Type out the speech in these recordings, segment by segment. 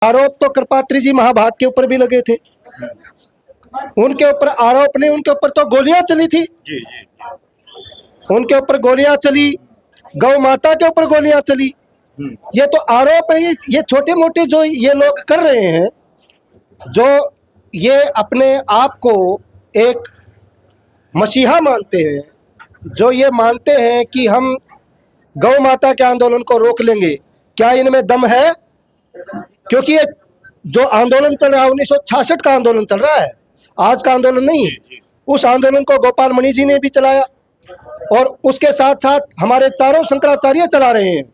आरोप तो कृपात्री जी महाभाग के ऊपर भी लगे थे, उनके ऊपर आरोप नहीं, उनके ऊपर तो गोलियां चली थी। उनके ऊपर गोलियां चली, गौ माता के ऊपर गोलियां चली। ये तो आरोप है। ये छोटे मोटे जो ये लोग कर रहे हैं, जो ये अपने आप को एक मसीहा मानते हैं, जो ये मानते हैं कि हम गौ माता के आंदोलन को रोक लेंगे, क्या इनमें दम है? क्योंकि ये जो आंदोलन चल रहा है 1966 का आंदोलन चल रहा है, आज का आंदोलन नहीं है। उस आंदोलन को गोपाल मणि जी ने भी चलाया और उसके साथ साथ हमारे चारों शंकराचार्य चला रहे हैं।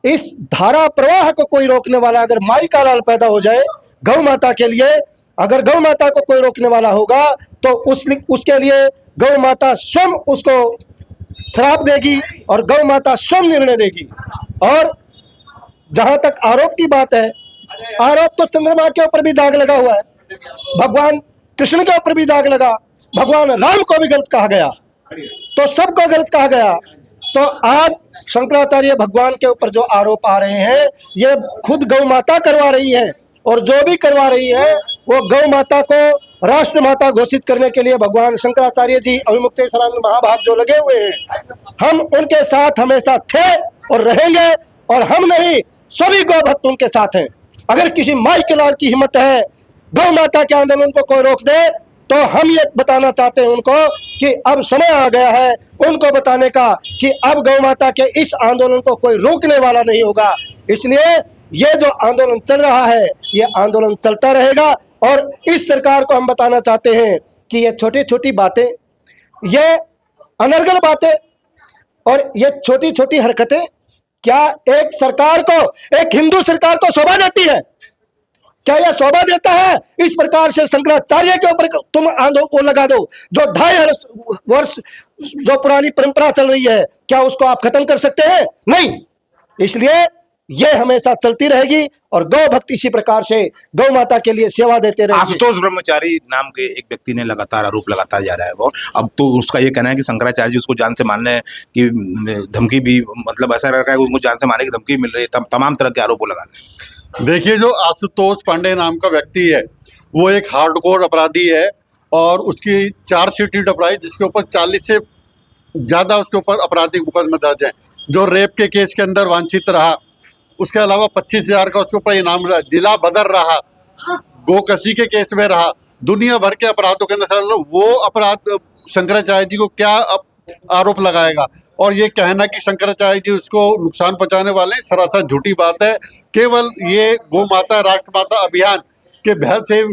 इस धारा प्रवाह को कोई रोकने वाला, अगर माई का लाल पैदा हो जाए गौ माता के लिए, अगर गौ माता को कोई रोकने वाला होगा तो उसके लिए गौ माता स्वयं उसको श्राप देगी और गौ माता स्वयं निर्णय देगी। और जहां तक आरोप की बात है, आरोप तो चंद्रमा के ऊपर भी दाग लगा हुआ है, भगवान कृष्ण के ऊपर भी दाग लगा, भगवान राम को भी गलत कहा गया, तो सबको गलत कहा गया। तो आज शंकराचार्य भगवान के ऊपर जो आरोप आ रहे हैं, ये खुद गौ माता करवा रही है, और जो भी करवा रही है वो गौ माता को राष्ट्र माता घोषित करने के लिए भगवान शंकराचार्य जी अविमुक्तेश्वरानंद महाभाग जो लगे हुए हैं, हम उनके साथ हमेशा थे और रहेंगे। और हम नहीं, सभी गौ भक्त उनके साथ हैं। अगर किसी माई के लाल की हिम्मत है गौ माता के आंदोलन को कोई रोक दे, तो हम ये बताना चाहते हैं उनको कि अब समय आ गया है उनको बताने का कि अब गौ माता के इस आंदोलन को कोई रोकने वाला नहीं होगा। इसलिए ये जो आंदोलन चल रहा है, ये आंदोलन चलता रहेगा। और इस सरकार को हम बताना चाहते हैं कि ये छोटी छोटी बातें, ये अनर्गल बातें और ये छोटी छोटी हरकतें क्या एक सरकार को, एक हिंदू सरकार को शोभा देती है? क्या यह शोभा देता है? इस प्रकार से शंकराचार्य के ऊपर तुम आंदोलन को लगा दो, जो 2.5 वर्ष जो पुरानी परंपरा चल रही है, क्या उसको आप खत्म कर सकते हैं? नहीं। इसलिए ये हमेशा चलती रहेगी और गौ भक्त इसी प्रकार से गौ माता के लिए सेवा देते रहेंगे। आशुतोष ब्रह्मचारी नाम के एक व्यक्ति ने लगातार आरोप लगाता जा रहा है वो, अब तो उसका ये कहना है कि शंकराचार्य जी उसको जान से मारने की धमकी भी, मतलब ऐसा रखा है उनको जान से मारने की धमकी मिल रही है, तमाम तरह के आरोप वो लगा रहे हैं। देखिए, जो आशुतोष पांडे नाम का व्यक्ति है वो एक हार्डकोर अपराधी है और उसकी चार्जशीट अपराधी जिसके ऊपर 40 से ज़्यादा उसके ऊपर आपराधिक मुकदमे दर्ज हैं। जो रेप के केस के अंदर वांछित रहा, उसके अलावा 25,000 का उसके ऊपर इनाम रहा, जिला बदर रहा, गोकशी के केस में रहा, दुनिया भर के अपराधों के अंदर वो अपराध शंकराचार्य जी को क्या आरोप लगाएगा? और ये कहना कि शंकराचार्य जी उसको नुकसान पहुंचाने वाले, सरासर झूठी बात है। केवल ये गौ माता राष्ट्र माता अभियान के भय से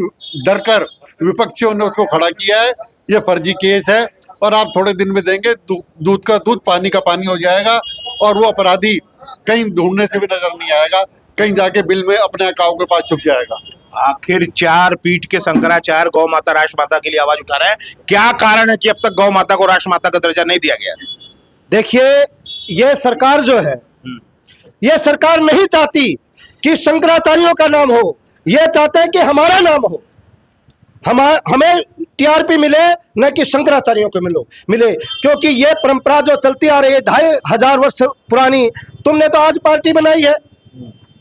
डरकर विपक्षियों ने उसको खड़ा किया है। ये फर्जी केस है और आप थोड़े दिन में देंगे दूध का दूध पानी का पानी हो जाएगा और वो अपराधी कहीं ढूंढने से भी नजर नहीं आएगा, कहीं जाके बिल में अपने अकाउंट के पास छुप जाएगा। आखिर 4 पीठ के शंकराचार्य गौ माता राष्ट्र माता के लिए आवाज उठा रहे हैं, क्या कारण है कि अब तक गौ माता को राष्ट्र माता का दर्जा नहीं दिया गया? देखिए, ये सरकार जो है, ये सरकार नहीं चाहती कि शंकराचार्यों का नाम हो, ये चाहते हैं कि हमारा नाम हो, हमें टीआरपी मिले, न कि शंकराचार्यों को मिले। क्योंकि ये परंपरा जो चलती आ रही है 2,500 वर्ष पुरानी, तुमने तो आज पार्टी बनाई है,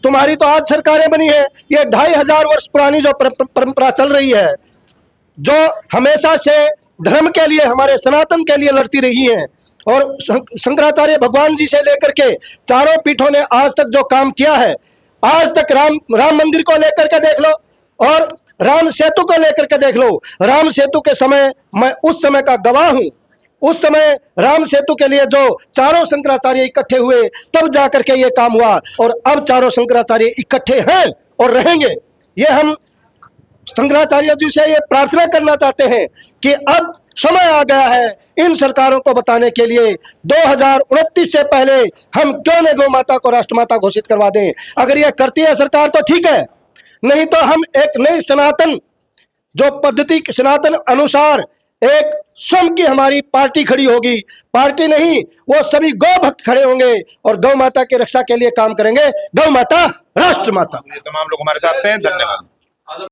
तुम्हारी तो आज सरकारें बनी है। ये 2,500 वर्ष पुरानी जो परंपरा चल रही है, जो हमेशा से धर्म के लिए, हमारे सनातन के लिए लड़ती रही है, और शंकराचार्य भगवान जी से लेकर के चारों पीठों ने आज तक जो काम किया है, आज तक राम मंदिर को लेकर के देख लो और राम सेतु को लेकर के देख लो। राम सेतु के समय मैं उस समय का गवाह हूं। उस समय राम सेतु के लिए जो चारों शंकराचार्य इकट्ठे हुए, तब जाकर के ये काम हुआ, और अब चारों शंकराचार्य इकट्ठे हैं और रहेंगे। ये हम शंकराचार्य जी से ये प्रार्थना करना चाहते हैं कि अब समय आ गया है इन सरकारों को बताने के लिए, 2029 से पहले हम क्यों न गौ माता को राष्ट्रमाता घोषित करवा दें। अगर ये करती है सरकार तो ठीक है, नहीं तो हम एक नई सनातन, जो पद्धति सनातन अनुसार एक स्वयं की हमारी पार्टी खड़ी होगी। पार्टी नहीं, वो सभी गौ भक्त खड़े होंगे और गौ माता की रक्षा के लिए काम करेंगे। गौ माता राष्ट्र माता। तमाम लोग हमारे साथ हैं, धन्यवाद।